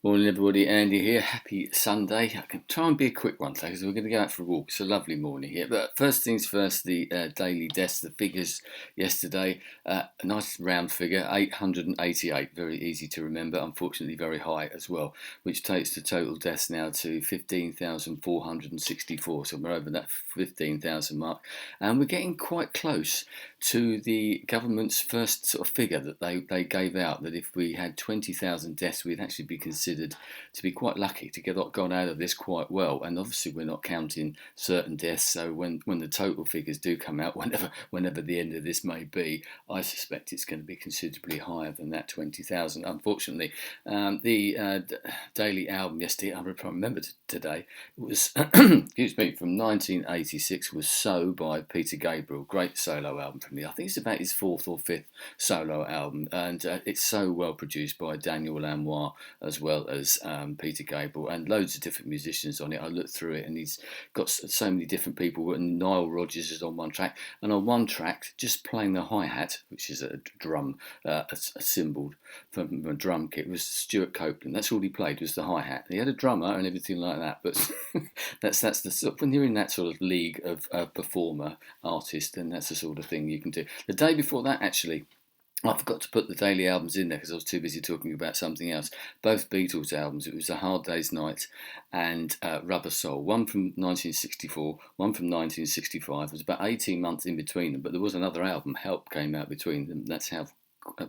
Morning, everybody. Andy here. Happy Sunday. I can try and be a quick one today because we're going to go out for a walk. It's a lovely morning here. But first things first, the daily deaths, the figures yesterday. A nice round figure, 888. Very easy to remember. Unfortunately, very high as well, which takes the total deaths now to 15,464. So we're over that 15,000 mark. And we're getting quite close to the government's first sort of figure that they gave out, that if we had 20,000 deaths, we'd actually be considered to be quite lucky to get gone out of this quite well. And obviously we're not counting certain deaths, so when the total figures do come out, whenever the end of this may be, I suspect it's going to be considerably higher than that 20,000. Unfortunately, the daily album yesterday, I remember today, was excuse me, from 1986, was So by Peter Gabriel. Great solo album from me. I think it's about his fourth or fifth solo album, and it's so well produced by Daniel Lanois as well as Peter Gabriel, and loads of different musicians on it. I looked through it and he's got so many different people, and Nile Rodgers is on one track, and on one track just playing the hi-hat, which is a drum, a cymbal from a drum kit, was Stuart Copeland. That's all he played, was the hi-hat. He had a drummer and everything like that, but that's the sort, when you're in that sort of league of performer artist, then that's the sort of thing you can do. The day before that, actually, I forgot to put the daily albums in there because I was too busy talking about something else. Both Beatles albums. It was A Hard Day's Night and Rubber Soul. One from 1964, one from 1965. It was about 18 months in between them, but there was another album, Help, came out between them. That's how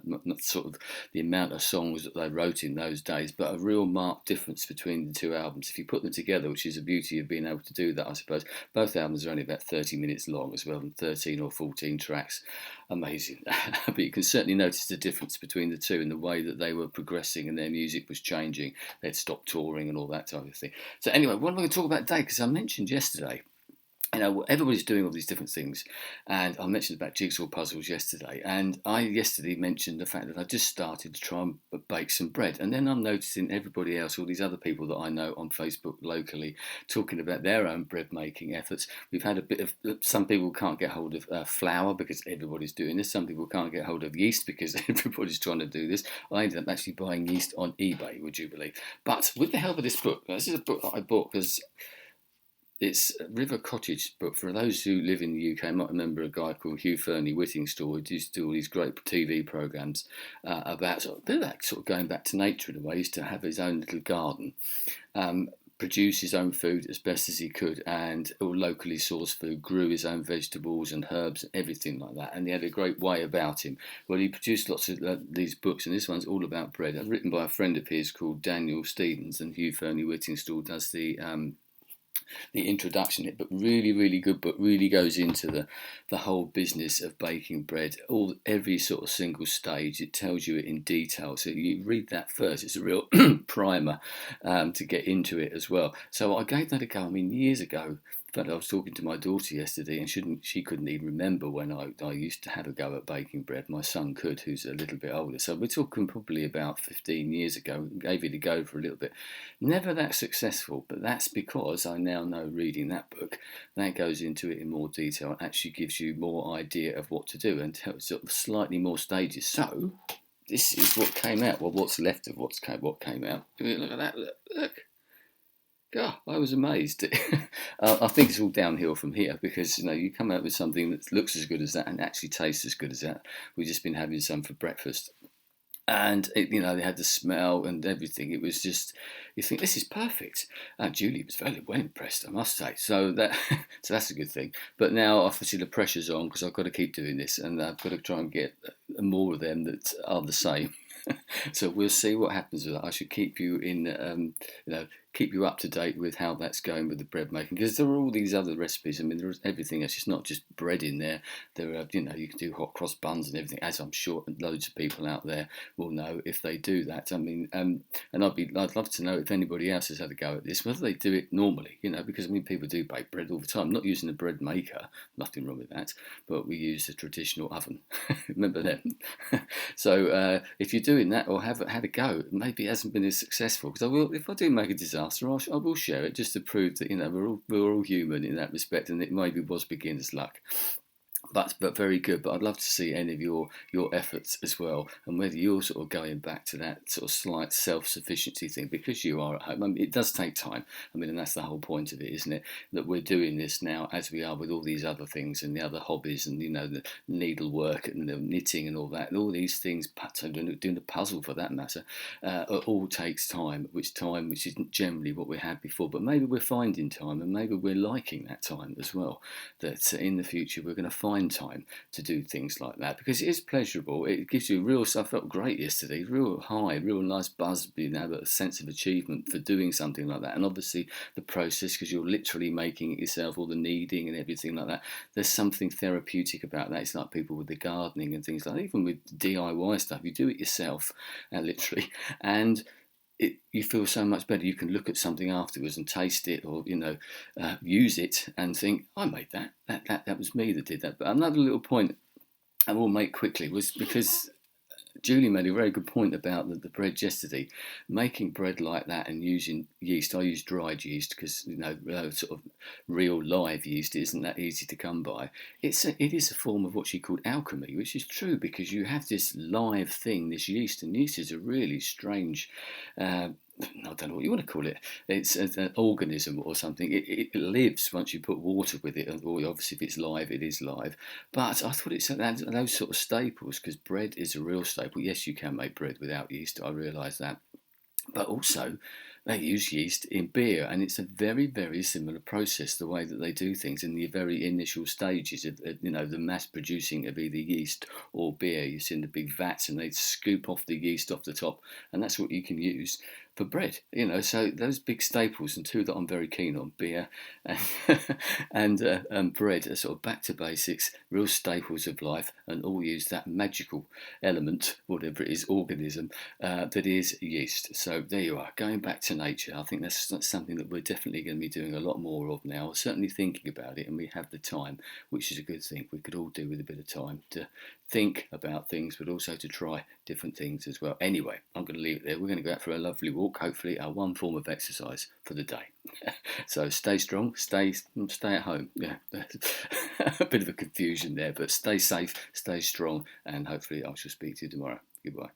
not sort of the amount of songs that they wrote in those days, but a real marked difference between the two albums if you put them together, which is the beauty of being able to do that, I suppose. Both albums are only about 30 minutes long as well, and 13 or 14 tracks. Amazing. But you can certainly notice the difference between the two and the way that they were progressing and their music was changing. They'd stopped touring and all that type of thing. So anyway, what am I going to talk about today? Because I mentioned yesterday, everybody's doing all these different things, and I mentioned about jigsaw puzzles yesterday, and I yesterday mentioned the fact that I just started to try and bake some bread, and then I'm noticing everybody else, all these other people that I know on Facebook locally, talking about their own bread making efforts. We've had a bit of, some people can't get hold of flour because everybody's doing this, some people can't get hold of yeast because everybody's trying to do this. I ended up actually buying yeast on eBay, would you believe? But with the help of this book, this is a book that I bought because it's River Cottage, but for those who live in the UK, I might remember a guy called Hugh Whittingstall who used to do all these great TV programmes about sort of, a bit of that sort of going back to nature in a way. He used to have his own little garden, produce his own food as best as he could, and all locally sourced food, grew his own vegetables and herbs, everything like that. And he had a great way about him. Well, he produced lots of these books, and this one's all about bread, written by a friend of his called Daniel Stevens, and Hugh Whittingstall does the introduction, but really good book, really goes into the whole business of baking bread, every sort of single stage. It tells you it in detail, so you read that first. It's a real primer to get into it as well. So I gave that a go. I mean, years ago. In fact, I was talking to my daughter yesterday, and she couldn't even remember when I used to have a go at baking bread. My son could, who's a little bit older. So we're talking probably about 15 years ago. Gave it a go for a little bit. Never that successful, but that's because I now know, reading that book, that goes into it in more detail and actually gives you more idea of what to do and tells sort of slightly more stages. So this is what came out. Well, what's left of what came out. Look at that. Look. God, I was amazed. I think it's all downhill from here because you come out with something that looks as good as that and actually tastes as good as that. We've just been having some for breakfast, and they had the smell and everything. It was just, you think this is perfect. Julie was very well impressed, I must say. So that's a good thing. But now obviously the pressure's on because I've got to keep doing this, and I've got to try and get more of them that are the same. So we'll see what happens with that. I should keep you keep you up to date with how that's going with the bread making, because there are all these other recipes. I mean, there's everything else. It's not just bread in there. There are, you can do hot cross buns and everything, as I'm sure loads of people out there will know if they do that. I mean, and I'd love to know if anybody else has had a go at this, whether they do it normally, because I mean, people do bake bread all the time, not using a bread maker, nothing wrong with that, but we use a traditional oven. Remember them? So if you're doing that or have had a go, maybe it hasn't been as successful, because if I do make a disaster, I will share it just to prove that we're all human in that respect, and it maybe was beginner's luck. but very good. But I'd love to see any of your efforts as well, and whether you're sort of going back to that sort of slight self-sufficiency thing because you are at home. I mean, it does take time. I mean, and that's the whole point of it, isn't it? That we're doing this now as we are with all these other things and the other hobbies, and the needlework and the knitting and all that, and all these things, doing the puzzle for that matter, all takes time. Which isn't generally what we had before, but maybe we're finding time, and maybe we're liking that time as well. That in the future we're going to find time to do things like that because it is pleasurable. It gives you real. I felt great yesterday, real high, real nice buzz, a sense of achievement for doing something like that. And obviously the process, because you're literally making it yourself, all the kneading and everything like that. There's something therapeutic about that. It's like people with the gardening and things like that. Even with DIY stuff, you do it yourself, literally, and you feel so much better. You can look at something afterwards and taste it, or use it and think, "I made that. That was me that did that." But another little point I will make quickly was because Julie made a very good point about the bread yesterday. Making bread like that and using yeast, I use dried yeast because sort of real live yeast isn't that easy to come by. It is a form of what she called alchemy, which is true because you have this live thing, this yeast, and yeast is a really strange. I don't know what you want to call it. It's an organism or something. It lives once you put water with it, or obviously if it's live, it is live. But I thought it's those sort of staples because bread is a real staple. Yes, you can make bread without yeast. I realise that, but also they use yeast in beer, and it's a very, very similar process. The way that they do things in the very initial stages of the mass producing of either yeast or beer. You see in the big vats, and they scoop off the yeast off the top, and that's what you can use for bread. So those big staples, and two that I'm very keen on, beer and and bread, are sort of back to basics, real staples of life, and all use that magical element, whatever it is, organism that is yeast. So there you are, going back to nature. I think that's something that we're definitely going to be doing a lot more of now, certainly thinking about it, and we have the time, which is a good thing. We could all do with a bit of time to think about things, but also to try different things as well. Anyway, I'm going to leave it there. We're going to go out for a lovely walk, hopefully our one form of exercise for the day. So stay strong, stay at home. Yeah, a bit of a confusion there, but stay safe, stay strong, and hopefully I shall speak to you tomorrow. Goodbye.